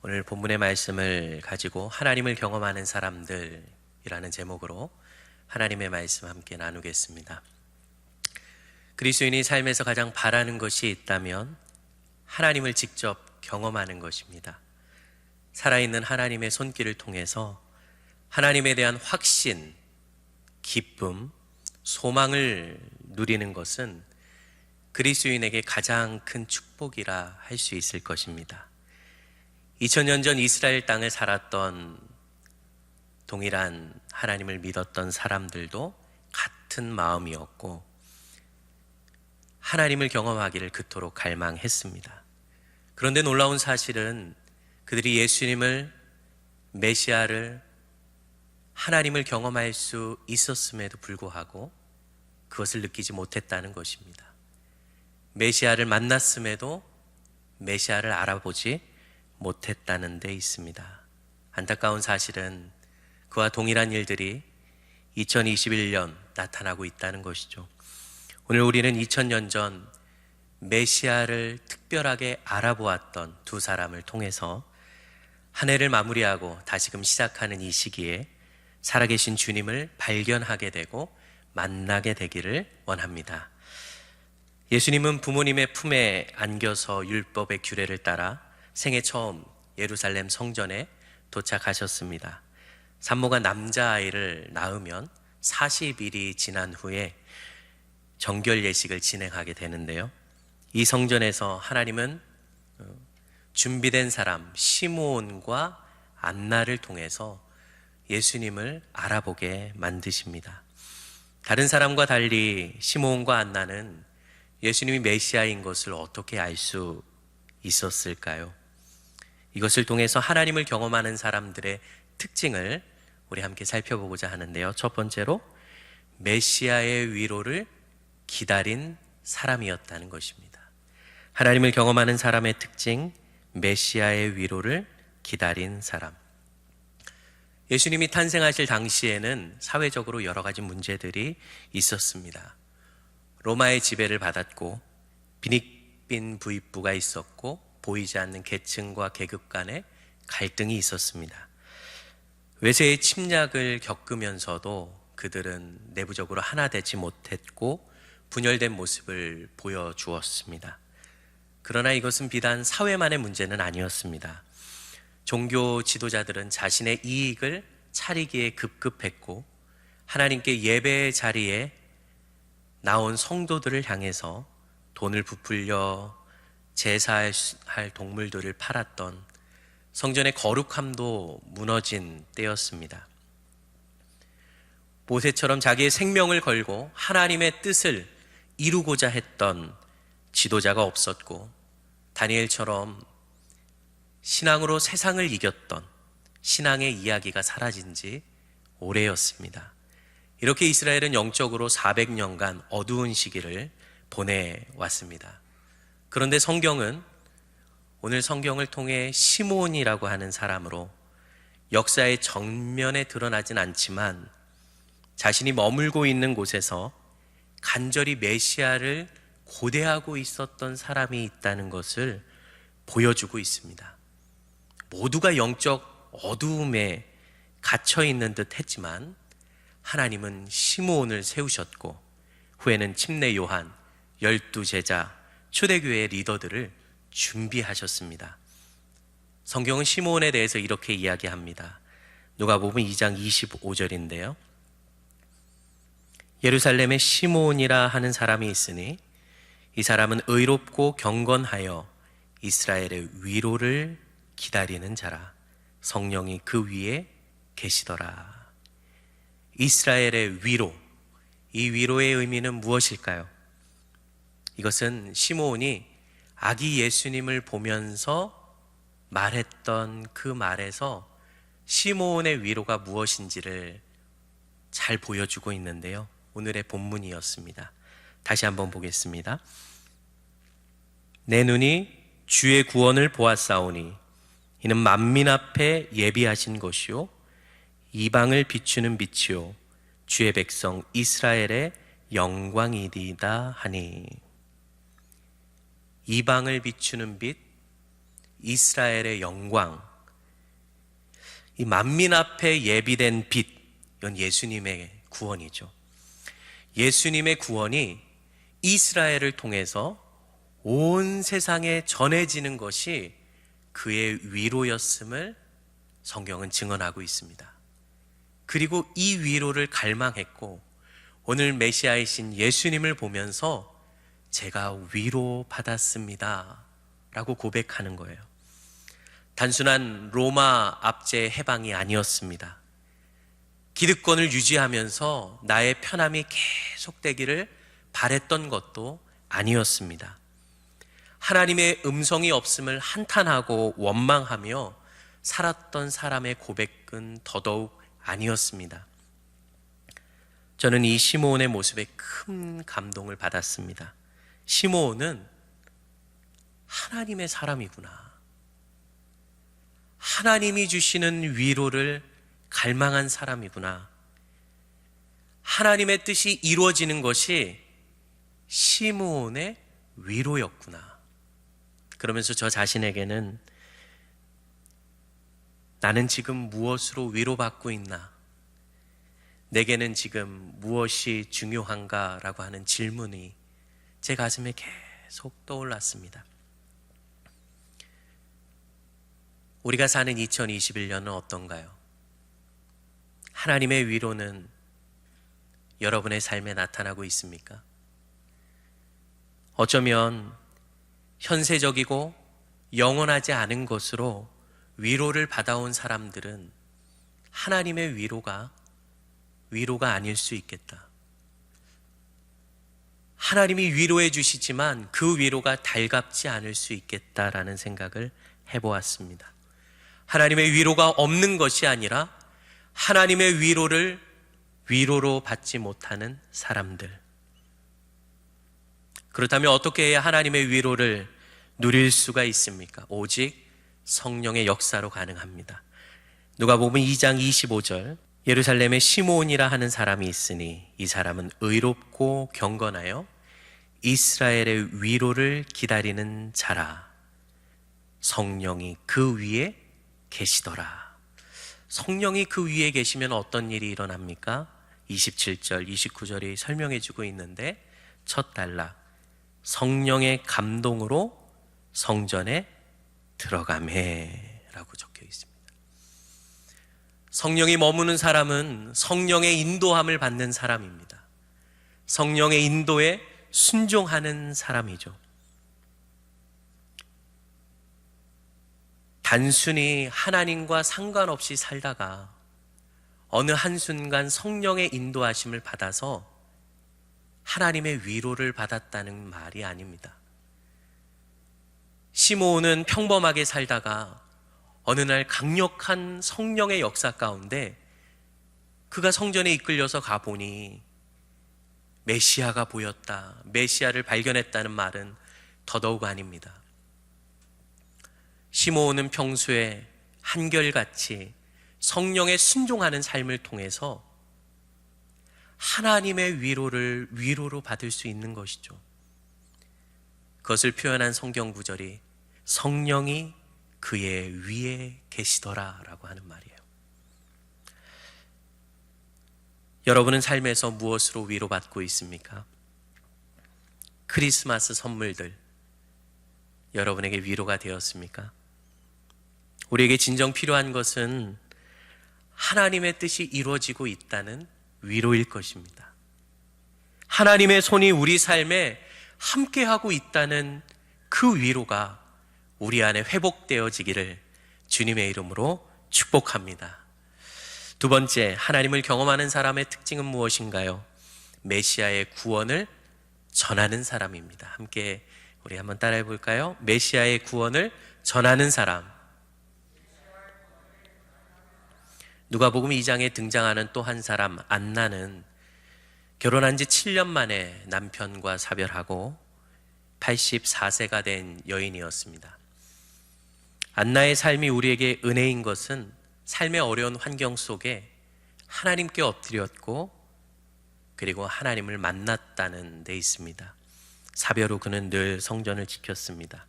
오늘 본문의 말씀을 가지고 하나님을 경험하는 사람들이라는 제목으로 하나님의 말씀 함께 나누겠습니다. 그리스도인이 삶에서 가장 바라는 것이 있다면 하나님을 직접 경험하는 것입니다. 살아있는 하나님의 손길을 통해서 하나님에 대한 확신, 기쁨, 소망을 누리는 것은 그리스도인에게 가장 큰 축복이라 할 수 있을 것입니다. 2000년 전 이스라엘 땅을 살았던 동일한 하나님을 믿었던 사람들도 같은 마음이었고 하나님을 경험하기를 그토록 갈망했습니다. 그런데 놀라운 사실은 그들이 예수님을, 메시아를, 하나님을 경험할 수 있었음에도 불구하고 그것을 느끼지 못했다는 것입니다. 메시아를 만났음에도 메시아를 알아보지 못했다는 데 있습니다. 안타까운 사실은 그와 동일한 일들이 2021년 나타나고 있다는 것이죠. 오늘 우리는 2000년 전 메시아를 특별하게 알아보았던 두 사람을 통해서 한 해를 마무리하고 다시금 시작하는 이 시기에 살아계신 주님을 발견하게 되고 만나게 되기를 원합니다. 예수님은 부모님의 품에 안겨서 율법의 규례를 따라 생애 처음 예루살렘 성전에 도착하셨습니다. 산모가 남자아이를 낳으면 40일이 지난 후에 정결 예식을 진행하게 되는데요. 이 성전에서 하나님은 준비된 사람 시므온과 안나를 통해서 예수님을 알아보게 만드십니다. 다른 사람과 달리 시므온과 안나는 예수님이 메시아인 것을 어떻게 알 수 있었을까요? 이것을 통해서 하나님을 경험하는 사람들의 특징을 우리 함께 살펴보고자 하는데요. 첫 번째로 메시아의 위로를 기다린 사람이었다는 것입니다. 하나님을 경험하는 사람의 특징, 메시아의 위로를 기다린 사람. 예수님이 탄생하실 당시에는 사회적으로 여러 가지 문제들이 있었습니다. 로마의 지배를 받았고 빈익빈 부익부가 있었고 보이지 않는 계층과 계급 간의 갈등이 있었습니다. 외세의 침략을 겪으면서도 그들은 내부적으로 하나 되지 못했고 분열된 모습을 보여주었습니다. 그러나 이것은 비단 사회만의 문제는 아니었습니다. 종교 지도자들은 자신의 이익을 차리기에 급급했고 하나님께 예배의 자리에 나온 성도들을 향해서 돈을 부풀려 제사할 동물들을 팔았던 성전의 거룩함도 무너진 때였습니다. 모세처럼 자기의 생명을 걸고 하나님의 뜻을 이루고자 했던 지도자가 없었고 다니엘처럼 신앙으로 세상을 이겼던 신앙의 이야기가 사라진 지 오래였습니다. 이렇게 이스라엘은 영적으로 400년간 어두운 시기를 보내왔습니다. 그런데 성경은 오늘 성경을 통해 시므온이라고 하는 사람으로 역사의 정면에 드러나진 않지만 자신이 머물고 있는 곳에서 간절히 메시아를 고대하고 있었던 사람이 있다는 것을 보여주고 있습니다. 모두가 영적 어두움에 갇혀 있는 듯 했지만 하나님은 시므온을 세우셨고 후에는 침례 요한, 12제자, 초대교회의 리더들을 준비하셨습니다. 성경은 시므온에 대해서 이렇게 이야기합니다. 누가복음 2장 25절인데요. 예루살렘에 시므온이라 하는 사람이 있으니 이 사람은 의롭고 경건하여 이스라엘의 위로를 기다리는 자라. 성령이 그 위에 계시더라. 이스라엘의 위로, 이 위로의 의미는 무엇일까요? 이것은 시므온이 아기 예수님을 보면서 말했던 그 말에서 시므온의 위로가 무엇인지를 잘 보여주고 있는데요. 오늘의 본문이었습니다. 다시 한번 보겠습니다. 내 눈이 주의 구원을 보았사오니 이는 만민 앞에 예비하신 것이요 이방을 비추는 빛이요 주의 백성 이스라엘의 영광이디다 하니. 이방을 비추는 빛, 이스라엘의 영광, 이 만민 앞에 예비된 빛, 이건 예수님의 구원이죠. 예수님의 구원이 이스라엘을 통해서 온 세상에 전해지는 것이 그의 위로였음을 성경은 증언하고 있습니다. 그리고 이 위로를 갈망했고 오늘 메시아이신 예수님을 보면서 제가 위로받았습니다 라고 고백하는 거예요. 단순한 로마 압제 해방이 아니었습니다. 기득권을 유지하면서 나의 편함이 계속되기를 바랬던 것도 아니었습니다. 하나님의 음성이 없음을 한탄하고 원망하며 살았던 사람의 고백은 더더욱 아니었습니다. 저는 이 시므온의 모습에 큰 감동을 받았습니다. 시므온은 하나님의 사람이구나. 하나님이 주시는 위로를 갈망한 사람이구나. 하나님의 뜻이 이루어지는 것이 시므온의 위로였구나. 그러면서 저 자신에게는 나는 지금 무엇으로 위로받고 있나? 내게는 지금 무엇이 중요한가라고 하는 질문이 제 가슴에 계속 떠올랐습니다. 우리가 사는 2021년은 어떤가요? 하나님의 위로는 여러분의 삶에 나타나고 있습니까? 어쩌면 현세적이고 영원하지 않은 것으로 위로를 받아온 사람들은 하나님의 위로가 아닐 수 있겠다. 하나님이 위로해 주시지만 그 위로가 달갑지 않을 수 있겠다라는 생각을 해보았습니다. 하나님의 위로가 없는 것이 아니라 하나님의 위로를 위로로 받지 못하는 사람들. 그렇다면 어떻게 해야 하나님의 위로를 누릴 수가 있습니까? 오직 성령의 역사로 가능합니다. 누가복음 2장 25절, 예루살렘에 시므온이라 하는 사람이 있으니 이 사람은 의롭고 경건하여 이스라엘의 위로를 기다리는 자라. 성령이 그 위에 계시더라. 성령이 그 위에 계시면 어떤 일이 일어납니까? 27절, 29절이 설명해 주고 있는데 첫 단락, 성령의 감동으로 성전에 들어가매 라고 적혀 있습니다. 성령이 머무는 사람은 성령의 인도함을 받는 사람입니다. 성령의 인도에 순종하는 사람이죠. 단순히 하나님과 상관없이 살다가 어느 한순간 성령의 인도하심을 받아서 하나님의 위로를 받았다는 말이 아닙니다. 시므온은 평범하게 살다가 어느 날 강력한 성령의 역사 가운데 그가 성전에 이끌려서 가보니 메시아가 보였다, 메시아를 발견했다는 말은 더더욱 아닙니다. 시므온은 평소에 한결같이 성령에 순종하는 삶을 통해서 하나님의 위로를 위로로 받을 수 있는 것이죠. 그것을 표현한 성경 구절이 성령이 그의 위에 계시더라 라고 하는 말이에요. 여러분은 삶에서 무엇으로 위로받고 있습니까? 크리스마스 선물들 여러분에게 위로가 되었습니까? 우리에게 진정 필요한 것은 하나님의 뜻이 이루어지고 있다는 위로일 것입니다. 하나님의 손이 우리 삶에 함께하고 있다는 그 위로가 우리 안에 회복되어지기를 주님의 이름으로 축복합니다. 두 번째, 하나님을 경험하는 사람의 특징은 무엇인가요? 메시아의 구원을 전하는 사람입니다. 함께 우리 한번 따라해 볼까요? 메시아의 구원을 전하는 사람. 누가복음 2장에 등장하는 또 한 사람 안나는 결혼한 지 7년 만에 남편과 사별하고 84세가 된 여인이었습니다. 안나의 삶이 우리에게 은혜인 것은 삶의 어려운 환경 속에 하나님께 엎드렸고 그리고 하나님을 만났다는 데 있습니다. 사별 후 그는 늘 성전을 지켰습니다.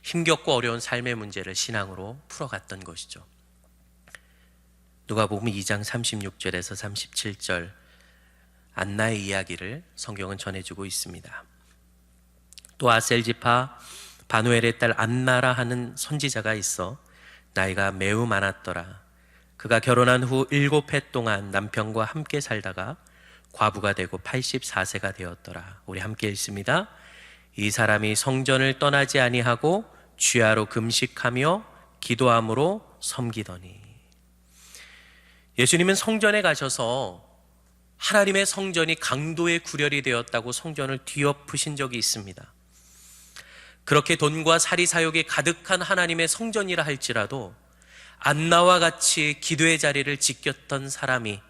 힘겹고 어려운 삶의 문제를 신앙으로 풀어갔던 것이죠. 누가복음 2장 36절에서 37절 안나의 이야기를 성경은 전해주고 있습니다. 또 아셀 지파 바누엘의 딸 안나라 하는 선지자가 있어 나이가 매우 많았더라. 그가 결혼한 후 7해 동안 남편과 함께 살다가 과부가 되고 84세가 되었더라. 우리 함께 읽습니다. 이 사람이 성전을 떠나지 아니하고 주야로 금식하며 기도함으로 섬기더니. 예수님은 성전에 가셔서 하나님의 성전이 강도의 구렬이 되었다고 성전을 뒤엎으신 적이 있습니다. 그렇게 돈과 사리 사욕이 가득한 하나님의 성전이라 할지라도 안나와 같이 기도의 자리를 지켰던 사람이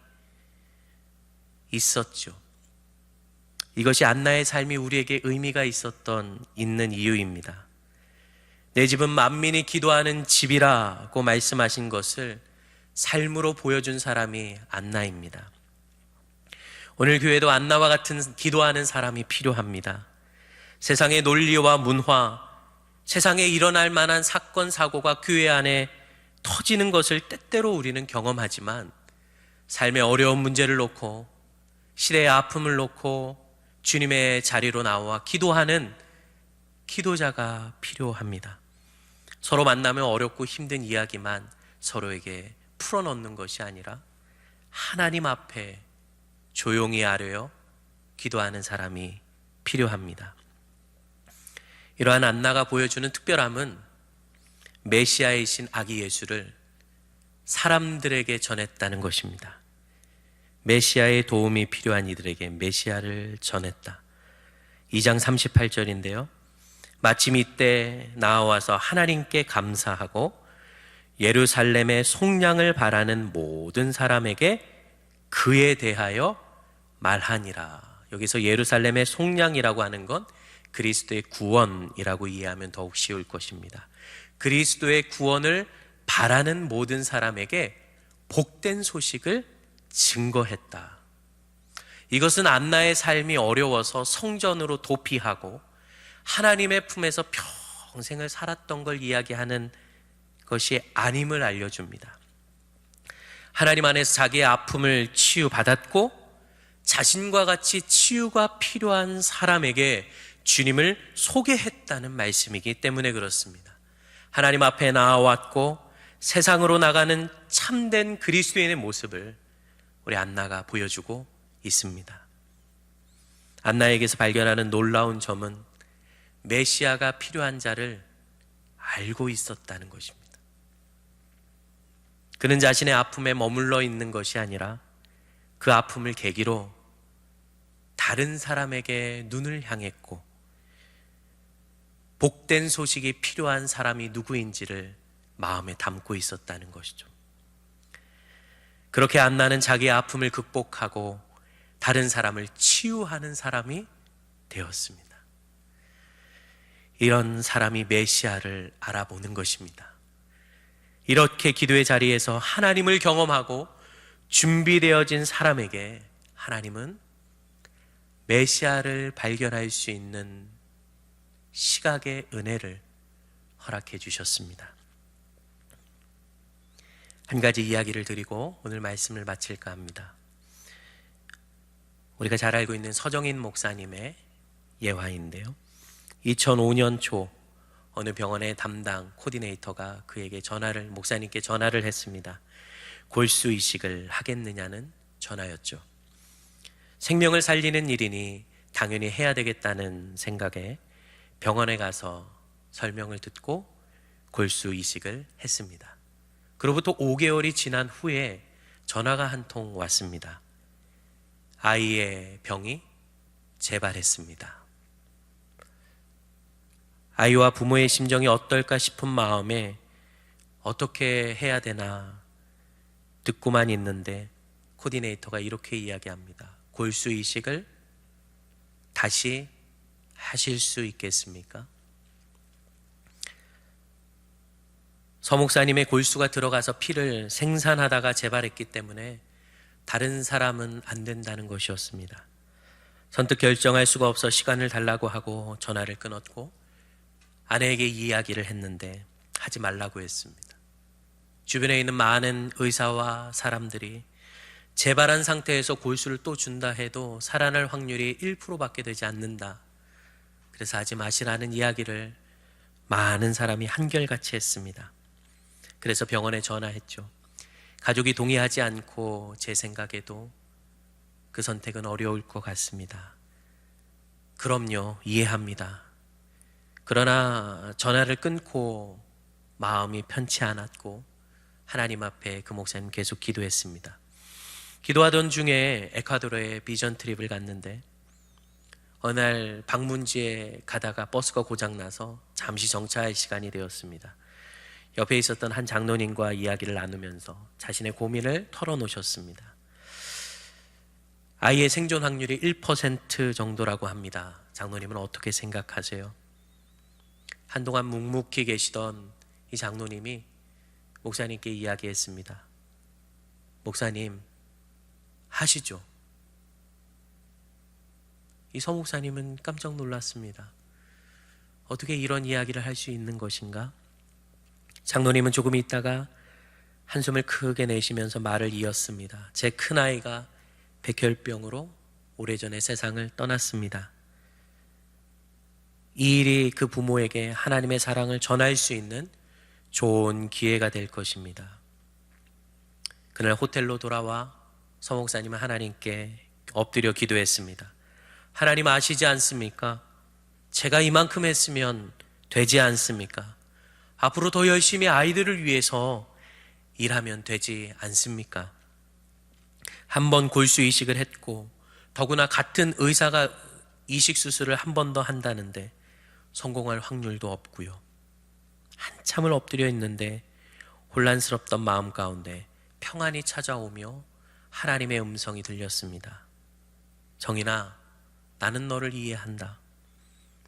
있었죠. 이것이 안나의 삶이 우리에게 의미가 있는 이유입니다. 내 집은 만민이 기도하는 집이라고 말씀하신 것을 삶으로 보여준 사람이 안나입니다. 오늘 교회도 안나와 같은 기도하는 사람이 필요합니다. 세상의 논리와 문화, 세상에 일어날 만한 사건, 사고가 교회 안에 터지는 것을 때때로 우리는 경험하지만 삶의 어려운 문제를 놓고 시대의 아픔을 놓고 주님의 자리로 나와 기도하는 기도자가 필요합니다. 서로 만나면 어렵고 힘든 이야기만 서로에게 풀어놓는 것이 아니라 하나님 앞에 조용히 아뢰어 기도하는 사람이 필요합니다. 이러한 안나가 보여주는 특별함은 메시아이신 아기 예수를 사람들에게 전했다는 것입니다. 메시아의 도움이 필요한 이들에게 메시아를 전했다. 2장 38절인데요. 마침 이때 나와서 하나님께 감사하고 예루살렘의 속량을 바라는 모든 사람에게 그에 대하여 말하니라. 여기서 예루살렘의 속량이라고 하는 건 그리스도의 구원이라고 이해하면 더욱 쉬울 것입니다. 그리스도의 구원을 바라는 모든 사람에게 복된 소식을 증거했다. 이것은 안나의 삶이 어려워서 성전으로 도피하고 하나님의 품에서 평생을 살았던 걸 이야기하는 것이 아님을 알려줍니다. 하나님 안에서 자기의 아픔을 치유받았고 자신과 같이 치유가 필요한 사람에게 주님을 소개했다는 말씀이기 때문에 그렇습니다. 하나님 앞에 나아왔고 세상으로 나가는 참된 그리스도인의 모습을 우리 안나가 보여주고 있습니다. 안나에게서 발견하는 놀라운 점은 메시아가 필요한 자를 알고 있었다는 것입니다. 그는 자신의 아픔에 머물러 있는 것이 아니라 그 아픔을 계기로 다른 사람에게 눈을 향했고 복된 소식이 필요한 사람이 누구인지를 마음에 담고 있었다는 것이죠. 그렇게 안나는 자기의 아픔을 극복하고 다른 사람을 치유하는 사람이 되었습니다. 이런 사람이 메시아를 알아보는 것입니다. 이렇게 기도의 자리에서 하나님을 경험하고 준비되어진 사람에게 하나님은 메시아를 발견할 수 있는 시각의 은혜를 허락해 주셨습니다. 한 가지 이야기를 드리고 오늘 말씀을 마칠까 합니다. 우리가 잘 알고 있는 서정인 목사님의 예화인데요. 2005년 초 어느 병원의 담당 코디네이터가 그에게 목사님께 전화를 했습니다. 골수 이식을 하겠느냐는 전화였죠. 생명을 살리는 일이니 당연히 해야 되겠다는 생각에 병원에 가서 설명을 듣고 골수 이식을 했습니다. 그로부터 5개월이 지난 후에 전화가 한 통 왔습니다. 아이의 병이 재발했습니다. 아이와 부모의 심정이 어떨까 싶은 마음에 어떻게 해야 되나 듣고만 있는데 코디네이터가 이렇게 이야기합니다. 골수 이식을 다시 하실 수 있겠습니까? 서 목사님의 골수가 들어가서 피를 생산하다가 재발했기 때문에 다른 사람은 안 된다는 것이었습니다. 선뜻 결정할 수가 없어 시간을 달라고 하고 전화를 끊었고 아내에게 이야기를 했는데 하지 말라고 했습니다. 주변에 있는 많은 의사와 사람들이 재발한 상태에서 골수를 또 준다 해도 살아날 확률이 1%밖에 되지 않는다. 그래서 하지 마시라는 이야기를 많은 사람이 한결같이 했습니다. 그래서 병원에 전화했죠. 가족이 동의하지 않고 제 생각에도 그 선택은 어려울 것 같습니다. 그럼요, 이해합니다. 그러나 전화를 끊고 마음이 편치 않았고 하나님 앞에 그 목사님 계속 기도했습니다. 기도하던 중에 에콰도르에 비전 트립을 갔는데 어느 날 방문지에 가다가 버스가 고장나서 잠시 정차할 시간이 되었습니다. 옆에 있었던 한 장로님과 이야기를 나누면서 자신의 고민을 털어놓으셨습니다. 아이의 생존 확률이 1% 정도라고 합니다. 장로님은 어떻게 생각하세요? 한동안 묵묵히 계시던 이 장로님이 목사님께 이야기했습니다. 목사님, 하시죠. 이 서목사님은 깜짝 놀랐습니다. 어떻게 이런 이야기를 할 수 있는 것인가? 장로님은 조금 있다가 한숨을 크게 내쉬면서 말을 이었습니다. 제 큰아이가 백혈병으로 오래전에 세상을 떠났습니다. 이 일이 그 부모에게 하나님의 사랑을 전할 수 있는 좋은 기회가 될 것입니다. 그날 호텔로 돌아와 서목사님은 하나님께 엎드려 기도했습니다. 하나님 아시지 않습니까? 제가 이만큼 했으면 되지 않습니까? 앞으로 더 열심히 아이들을 위해서 일하면 되지 않습니까? 한번 골수 이식을 했고 더구나 같은 의사가 이식 수술을 한 번 더 한다는데 성공할 확률도 없고요. 한참을 엎드려 있는데 혼란스럽던 마음 가운데 평안이 찾아오며 하나님의 음성이 들렸습니다. 정인아, 나는 너를 이해한다.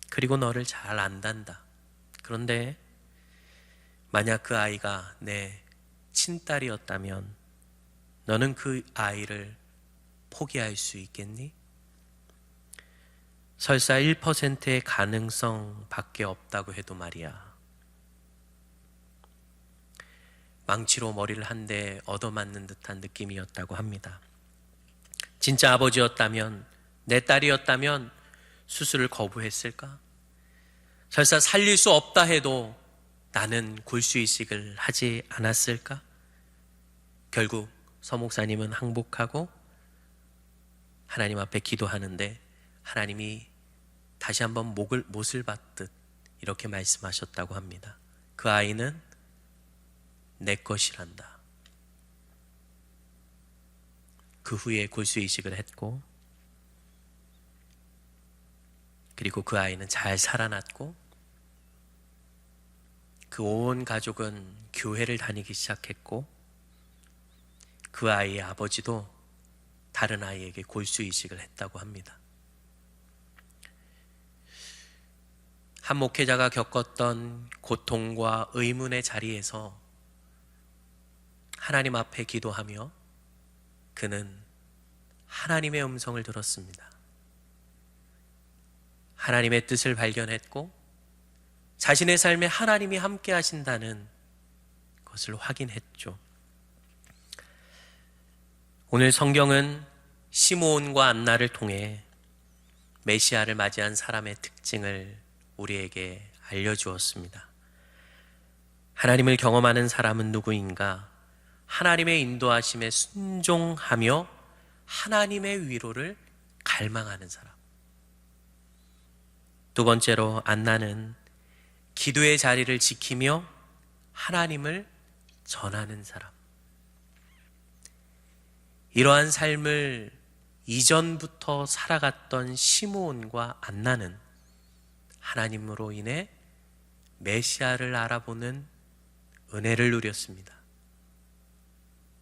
그리고 너를 잘 안단다. 그런데 만약 그 아이가 내 친딸이었다면 너는 그 아이를 포기할 수 있겠니? 설사 1%의 가능성 밖에 없다고 해도 말이야. 망치로 머리를 한 대 얻어맞는 듯한 느낌이었다고 합니다. 진짜 아버지였다면, 내 딸이었다면 수술을 거부했을까? 설사 살릴 수 없다 해도 나는 골수 이식을 하지 않았을까? 결국 서목사님은 항복하고 하나님 앞에 기도하는데 하나님이 다시 한번 못을 받듯 이렇게 말씀하셨다고 합니다. 그 아이는 내 것이란다. 그 후에 골수 이식을 했고 그리고 그 아이는 잘 살아났고 그 온 가족은 교회를 다니기 시작했고 그 아이의 아버지도 다른 아이에게 골수 이식을 했다고 합니다. 한 목회자가 겪었던 고통과 의문의 자리에서 하나님 앞에 기도하며 그는 하나님의 음성을 들었습니다. 하나님의 뜻을 발견했고 자신의 삶에 하나님이 함께 하신다는 것을 확인했죠. 오늘 성경은 시므온과 안나를 통해 메시아를 맞이한 사람의 특징을 우리에게 알려주었습니다. 하나님을 경험하는 사람은 누구인가? 하나님의 인도하심에 순종하며 하나님의 위로를 갈망하는 사람. 두 번째로 안나는 기도의 자리를 지키며 하나님을 전하는 사람. 이러한 삶을 이전부터 살아갔던 시므온과 안나는 하나님으로 인해 메시아를 알아보는 은혜를 누렸습니다.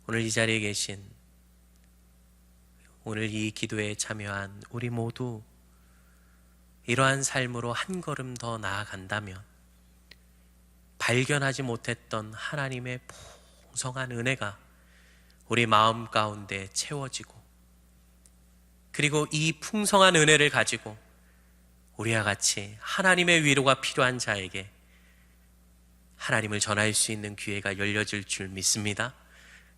오늘 이 자리에 계신, 오늘 이 기도에 참여한 우리 모두 이러한 삶으로 한 걸음 더 나아간다면 발견하지 못했던 하나님의 풍성한 은혜가 우리 마음 가운데 채워지고 그리고 이 풍성한 은혜를 가지고 우리와 같이 하나님의 위로가 필요한 자에게 하나님을 전할 수 있는 기회가 열려질 줄 믿습니다.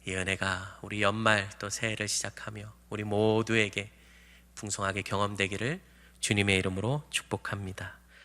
이 은혜가 우리 연말 또 새해를 시작하며 우리 모두에게 풍성하게 경험되기를 주님의 이름으로 축복합니다.